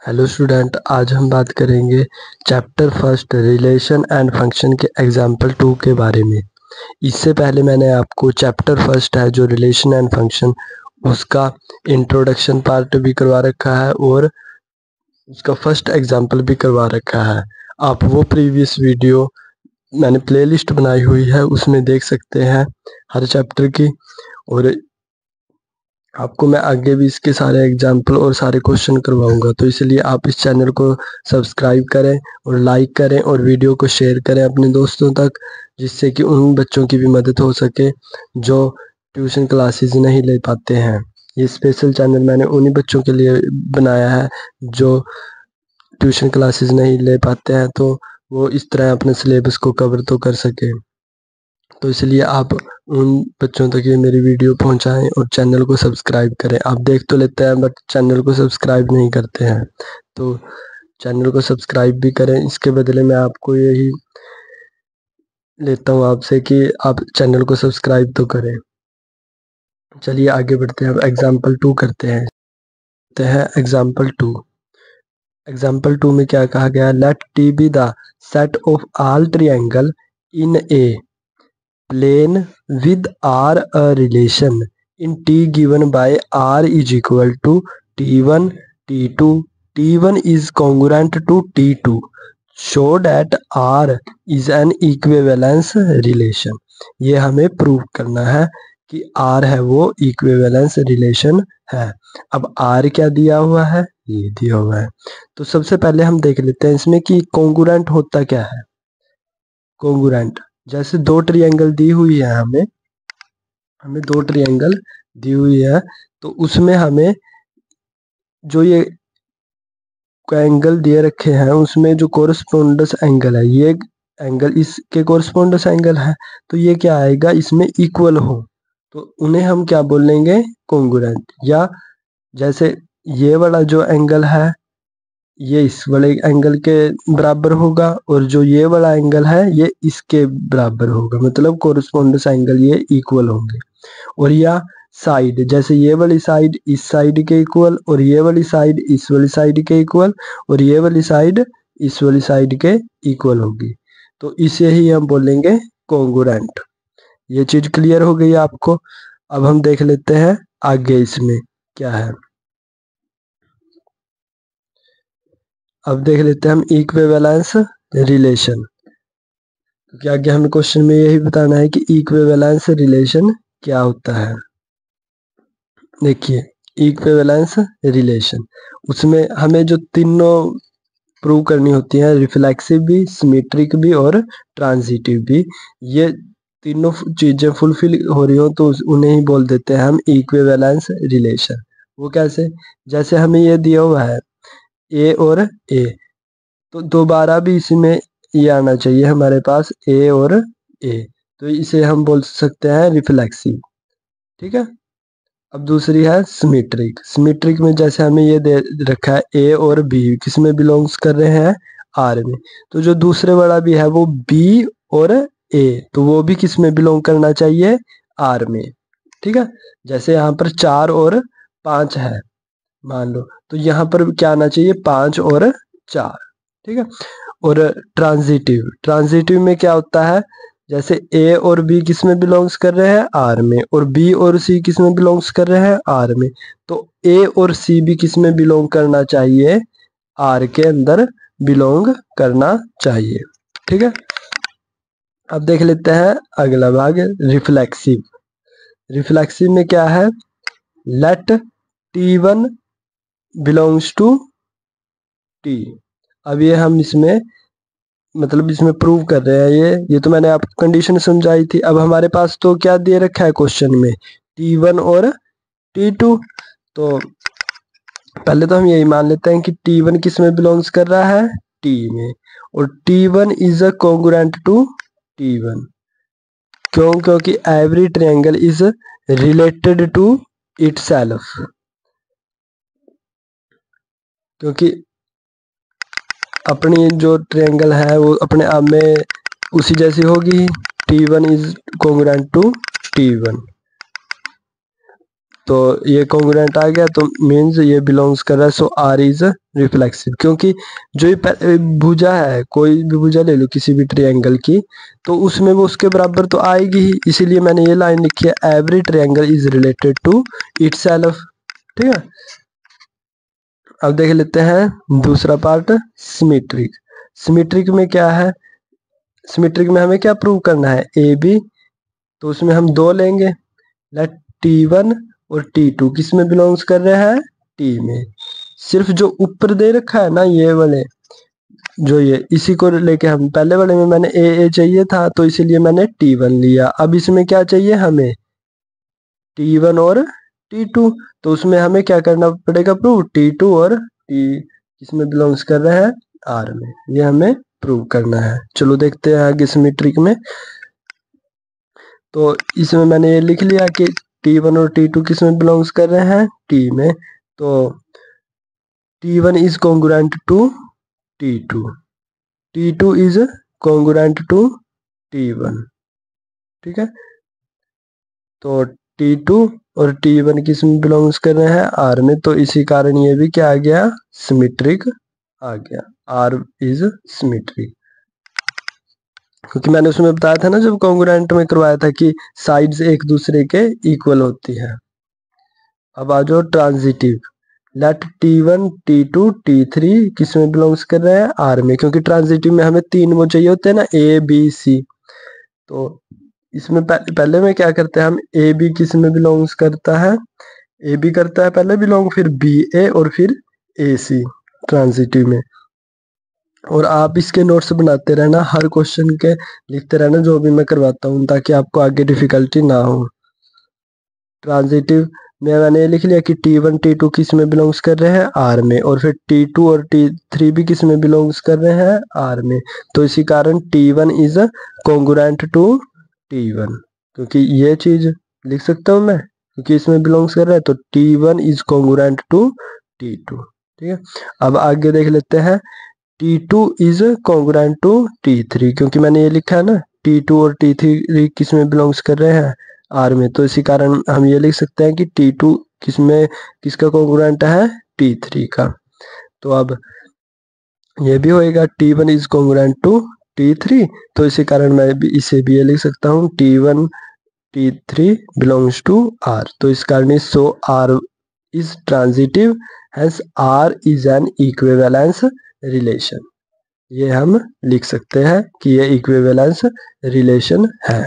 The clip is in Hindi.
हेलो स्टूडेंट, आज हम बात करेंगे chapter first relation and function के एग्जाम्पल 2 के बारे में। इससे पहले मैंने आपको चैप्टर फर्स्ट है जो रिलेशन एंड फंक्शन, उसका इंट्रोडक्शन पार्ट भी करवा रखा है और उसका फर्स्ट एग्जाम्पल भी करवा रखा है। आप वो प्रीवियस वीडियो मैंने प्लेलिस्ट बनाई हुई है, उसमें देख सकते हैं हर चैप्टर की। और आपको मैं आगे भी इसके सारे एग्जाम्पल और सारे क्वेश्चन करवाऊंगा, तो इसलिए आप इस चैनल को सब्सक्राइब करें और लाइक करें और वीडियो को शेयर करें अपने दोस्तों तक, जिससे कि उन बच्चों की भी मदद हो सके जो ट्यूशन क्लासेस नहीं ले पाते हैं। ये स्पेशल चैनल मैंने उन्हीं बच्चों के लिए बनाया है जो ट्यूशन क्लासेस नहीं ले पाते हैं, तो वो इस तरह अपने सिलेबस को कवर तो कर सके। तो इसलिए आप उन बच्चों तक ये मेरी वीडियो पहुंचाएं और चैनल को सब्सक्राइब करें। आप देख तो लेते हैं बट चैनल को सब्सक्राइब नहीं करते हैं, तो चैनल को सब्सक्राइब भी करें। इसके बदले मैं आपको यही लेता हूँ आपसे कि आप चैनल को सब्सक्राइब तो करें। चलिए आगे बढ़ते हैं, अब एग्जाम्पल 2 करते हैं। एग्जाम्पल 2 में क्या कहा गया? Let T be the set of all triangle in a plane with R a relation in T given by R is equal to T1, T2, T1 is congruent to T2. Show that R is an equivalence relation. ये हमें प्रूव करना है कि R है वो इक्विवेलेंस रिलेशन है। अब R क्या दिया हुआ है? ये दिया हुआ है। तो सबसे पहले हम देख लेते हैं इसमें कि कॉन्ग्रुएंट होता क्या है। कॉन्ग्रुएंट जैसे दो ट्रायंगल दी हुई है, हमें दो ट्रायंगल दी हुई है, तो उसमें हमें जो ये एंगल दिए रखे हैं उसमें जो कोरस्पोंडेंस एंगल है, ये एंगल इसके कोरस्पोंडेंस एंगल है, तो ये क्या आएगा? इसमें इक्वल हो, तो उन्हें हम क्या बोलेंगे? कॉन्ग्रुएंट। या जैसे ये वाला जो एंगल है ये इस वाले एंगल के बराबर होगा और जो ये वाला एंगल है ये इसके बराबर होगा, मतलब कोरस्पोंडेंस एंगल ये इक्वल होंगे। और या साइड, जैसे ये वाली साइड इस साइड के इक्वल और ये वाली साइड इस वाली साइड के इक्वल और ये वाली साइड इस वाली साइड के इक्वल होगी, तो इसे ही हम बोलेंगे कॉन्ग्रुएंट। ये चीज क्लियर हो गई आपको? अब हम देख लेते हैं आगे इसमें क्या है। अब देख लेते हैं हम इक्विवेलेंस रिलेशन, क्योंकि आगे हमें क्वेश्चन में यही बताना है कि इक्विवेलेंस रिलेशन क्या होता है। देखिए इक्विवेलेंस रिलेशन, उसमें हमें जो तीनों प्रूव करनी होती है, रिफ्लेक्सिव भी, सिमेट्रिक भी और ट्रांजिटिव भी, ये तीनों चीजें फुलफिल हो रही हो तो उन्हें ही बोल देते हैं हम इक्विवेलेंस रिलेशन। वो कैसे? जैसे हमें ये दिया हुआ है ए और ए, तो दोबारा भी इसमें ये आना चाहिए हमारे पास ए और ए, तो इसे हम बोल सकते हैं रिफ्लेक्सिव। ठीक है। अब दूसरी है सिमेट्रिक। सिमेट्रिक में जैसे हमें ये दे रखा है ए और बी किस में बिलोंग्स कर रहे हैं? आर में, तो जो दूसरे वाला भी है वो बी और ए, तो वो भी किस में बिलोंग करना चाहिए? आर में। ठीक है। जैसे यहाँ पर 4 और 5 है मान लो, तो यहाँ पर क्या आना चाहिए? 5 और 4। ठीक है। और ट्रांजिटिव में क्या होता है? जैसे ए और बी किस में बिलोंग्स कर रहे हैं? आर में, और बी और सी किस में बिलोंग्स कर रहे हैं? आर में, तो ए और सी भी किस में बिलोंग करना चाहिए? आर के अंदर बिलोंग करना चाहिए। ठीक है। अब देख लेते हैं अगला भाग, रिफ्लेक्सिव। रिफ्लेक्सिव में क्या है? Let T1 belongs to T। अब ये हम इसमें मतलब इसमें प्रूव कर रहे हैं, ये तो मैंने आपको कंडीशन समझाई थी। अब हमारे पास तो क्या दे रखा है क्वेश्चन में? T1 और T2। तो पहले तो हम यही मान लेते हैं कि T1 किस में बिलोंग्स कर रहा है? T में, और T1 is a congruent to T1। क्यों? क्योंकि every triangle is related to itself, क्योंकि अपनी जो ट्रायंगल है वो अपने आप में उसी जैसी होगी। T1 is congruent to T1, तो ये कॉन्ग्रुएंट आ गया तो मीन्स ये बिलोंग्स कर रहा है, सो आर इज रिफ्लेक्सिव। क्योंकि जो ये भुजा है, कोई भी भुजा ले लो किसी भी ट्रायंगल की, तो उसमें वो उसके बराबर तो आएगी ही, इसीलिए मैंने ये लाइन लिखी है, every triangle is related to itself. ठीक है, अब देख लेते हैं दूसरा पार्ट, सिमेट्रिक। सिमेट्रिक में क्या है, सिमेट्रिक में हमें क्या प्रूव करना है, ए बी, तो उसमें हम दो लेंगे, लेट T1 और T2 किस में बिलोंग्स कर रहे हैं, T में। सिर्फ जो ऊपर दे रखा है ना ये वाले, जो ये इसी को लेके हम, पहले वाले में मैंने ए चाहिए था तो इसीलिए मैंने T1 लिया। अब इसमें क्या चाहिए हमें, T1 और T2, तो उसमें हमें क्या करना पड़ेगा प्रूव, T2 और T किसमें बिलोंग्स कर रहे हैं, R में, ये हमें प्रूव करना है। चलो देखते हैं आगे सिमेट्रिक में। तो इसमें मैंने ये लिख लिया कि T1 और T2 किस में बिलोंग्स कर रहे हैं, T में, तो T1 is congruent to T2, T2 is congruent to T1। ठीक है, तो T2 और T1 किस में बिलोंग्स कर रहे हैं, R में, तो इसी कारण ये भी क्या आ गया, सिमेट्रिक आ गया, R इज सिमेट्रिक। क्योंकि मैंने उसमें बताया था ना जब कॉन्ग्रुएंट में करवाया था कि साइड्स एक दूसरे के इक्वल होती है। अब आ जाओ transitive, late T1 T2 T3 किस में बिलोंग्स कर रहे हैं, R में, क्योंकि ट्रांजिटिव में हमें तीन वो चाहिए होते हैं ना, A B C। तो इसमें पहले में क्या करते हैं हम, A B किस में बिलोंग्स करता है, A B करता है पहले बिलोंग, फिर B A और फिर A C ट्रांजिटिव में। और आप इसके नोट्स बनाते रहना, हर क्वेश्चन के लिखते रहना जो भी मैं करवाता हूँ, ताकि आपको आगे डिफिकल्टी ना हो। ट्रांजिटिव में मैंने लिख लिया कि T1 T2 किस में बिलोंग्स कर रहे हैं, R में, और फिर T2 और T3 भी किस में बिलोंग्स कर रहे हैं, R में, तो इसी कारण T1 is congruent to T1, क्योंकि ये चीज लिख सकता हूँ मैं, क्योंकि इसमें बिलोंग्स कर रहा है, तो T1 is congruent to T2। ठीक है, अब आगे देख लेते हैं, T2 is congruent to T3, क्योंकि मैंने ये लिखा है ना, T2 और T3 किस में बिलोंग्स कर रहे हैं, R में, तो इसी कारण हम ये लिख सकते हैं कि T2 किसका कॉन्ग्रुएंट है, T3 का। तो अब ये भी होएगा, T1 is congruent to T3, तो इसी कारण मैं भी इसे भी ये लिख सकता हूँ, T1 T3 belongs to R, तो इस कारण सो R is transitive, hence R is an equivalence relation. ये हम लिख सकते हैं कि ये इक्विवेलेंस रिलेशन है।